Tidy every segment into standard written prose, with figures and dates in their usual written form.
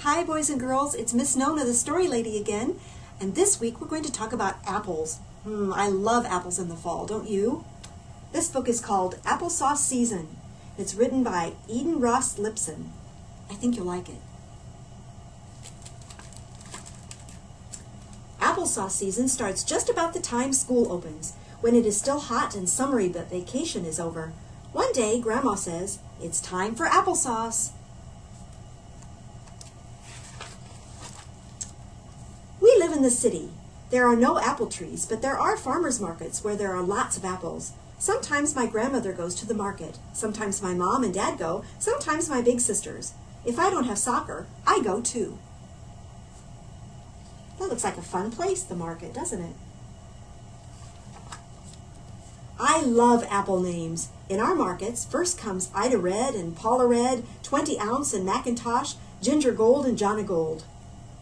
Hi boys and girls, it's Miss Nona, the story lady again, and this week we're going to talk about apples. I love apples in the fall, don't you? This book is called Applesauce Season. It's written by Eden Ross Lipson. I think you'll like it. Applesauce season starts just about the time school opens, when it is still hot and summery but vacation is over. One day, Grandma says, "It's time for applesauce." We live in the city. There are no apple trees, but there are farmers markets where there are lots of apples. Sometimes my grandmother goes to the market. Sometimes my mom and dad go. Sometimes my big sisters. If I don't have soccer, I go too. That looks like a fun place, the market, doesn't it? I love apple names. In our markets, first comes Ida Red and Paula Red, 20 Ounce and Macintosh, Ginger Gold and Johnny Gold.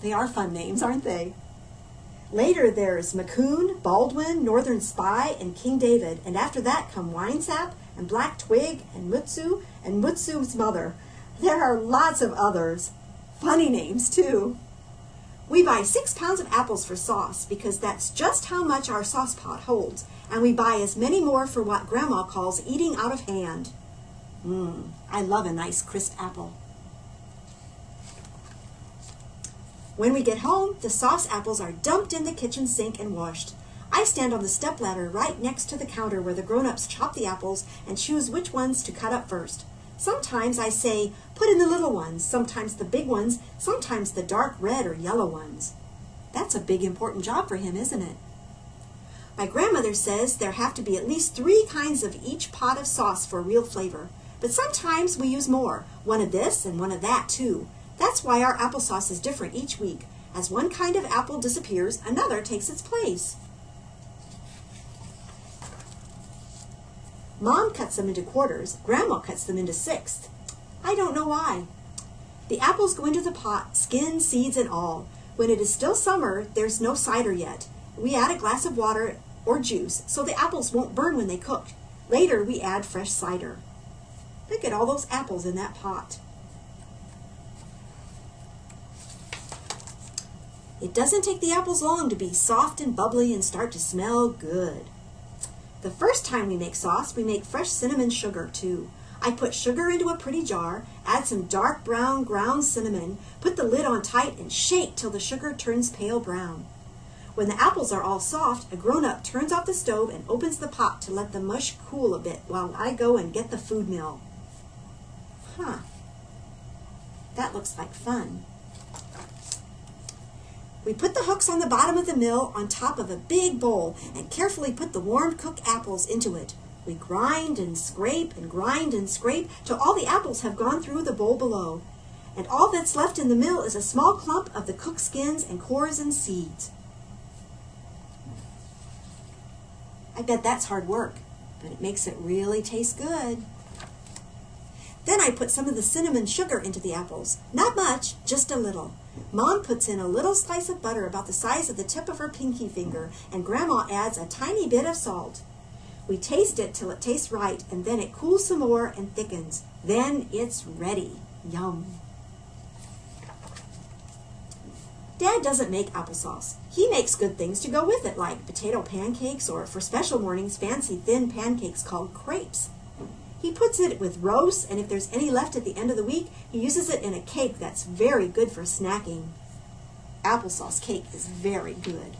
They are fun names, aren't they? Later there's McCoon, Baldwin, Northern Spy, and King David, and after that come Winesap and Black Twig and Mutsu's mother. There are lots of others. Funny names, too. We buy 6 pounds of apples for sauce because that's just how much our sauce pot holds, and we buy as many more for what Grandma calls eating out of hand. I love a nice crisp apple. When we get home, the sauce apples are dumped in the kitchen sink and washed. I stand on the stepladder right next to the counter where the grown-ups chop the apples and choose which ones to cut up first. Sometimes I say, put in the little ones, sometimes the big ones, sometimes the dark red or yellow ones. That's a big important job for him, isn't it? My grandmother says there have to be at least 3 kinds of each pot of sauce for real flavor. But sometimes we use more, one of this and one of that too. That's why our applesauce is different each week. As one kind of apple disappears, another takes its place. Mom cuts them into quarters. Grandma cuts them into sixths. I don't know why. The apples go into the pot, skin, seeds, and all. When it is still summer, there's no cider yet. We add a glass of water or juice so the apples won't burn when they cook. Later, we add fresh cider. Look at all those apples in that pot. It doesn't take the apples long to be soft and bubbly and start to smell good. The first time we make sauce, we make fresh cinnamon sugar too. I put sugar into a pretty jar, add some dark brown ground cinnamon, put the lid on tight and shake till the sugar turns pale brown. When the apples are all soft, a grown-up turns off the stove and opens the pot to let the mush cool a bit while I go and get the food mill. That looks like fun. We put the hooks on the bottom of the mill on top of a big bowl and carefully put the warmed cooked apples into it. We grind and scrape till all the apples have gone through the bowl below. And all that's left in the mill is a small clump of the cooked skins and cores and seeds. I bet that's hard work, but it makes it really taste good. Then I put some of the cinnamon sugar into the apples. Not much, just a little. Mom puts in a little slice of butter about the size of the tip of her pinky finger, and Grandma adds a tiny bit of salt. We taste it till it tastes right, and then it cools some more and thickens. Then it's ready. Yum. Dad doesn't make applesauce. He makes good things to go with it, like potato pancakes or, for special mornings, fancy thin pancakes called crepes. He puts it with roast, and if there's any left at the end of the week, he uses it in a cake that's very good for snacking. Applesauce cake is very good.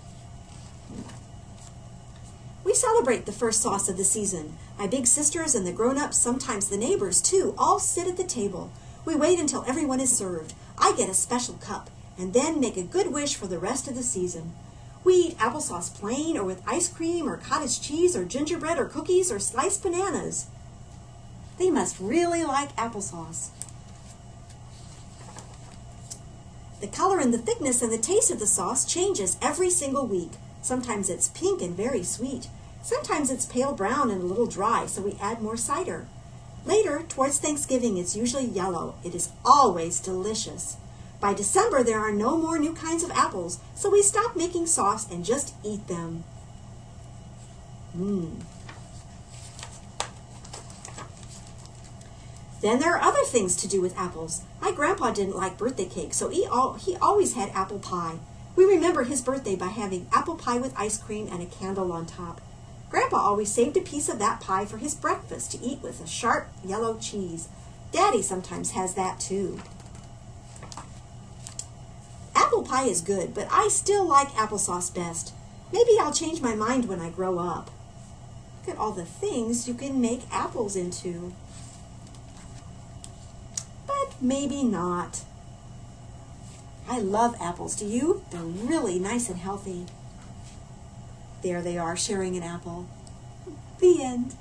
We celebrate the first sauce of the season. My big sisters and the grown-ups, sometimes the neighbors too, all sit at the table. We wait until everyone is served. I get a special cup, and then make a good wish for the rest of the season. We eat applesauce plain or with ice cream or cottage cheese or gingerbread or cookies or sliced bananas. They must really like applesauce. The color and the thickness and the taste of the sauce changes every single week. Sometimes it's pink and very sweet. Sometimes it's pale brown and a little dry, so we add more cider. Later, towards Thanksgiving, it's usually yellow. It is always delicious. By December, there are no more new kinds of apples, so we stop making sauce and just eat them. Then there are other things to do with apples. My grandpa didn't like birthday cake, so he always had apple pie. We remember his birthday by having apple pie with ice cream and a candle on top. Grandpa always saved a piece of that pie for his breakfast to eat with a sharp yellow cheese. Daddy sometimes has that too. Apple pie is good, but I still like applesauce best. Maybe I'll change my mind when I grow up. Look at all the things you can make apples into. But maybe not. I love apples. Do you? They're really nice and healthy. There they are, sharing an apple. The end.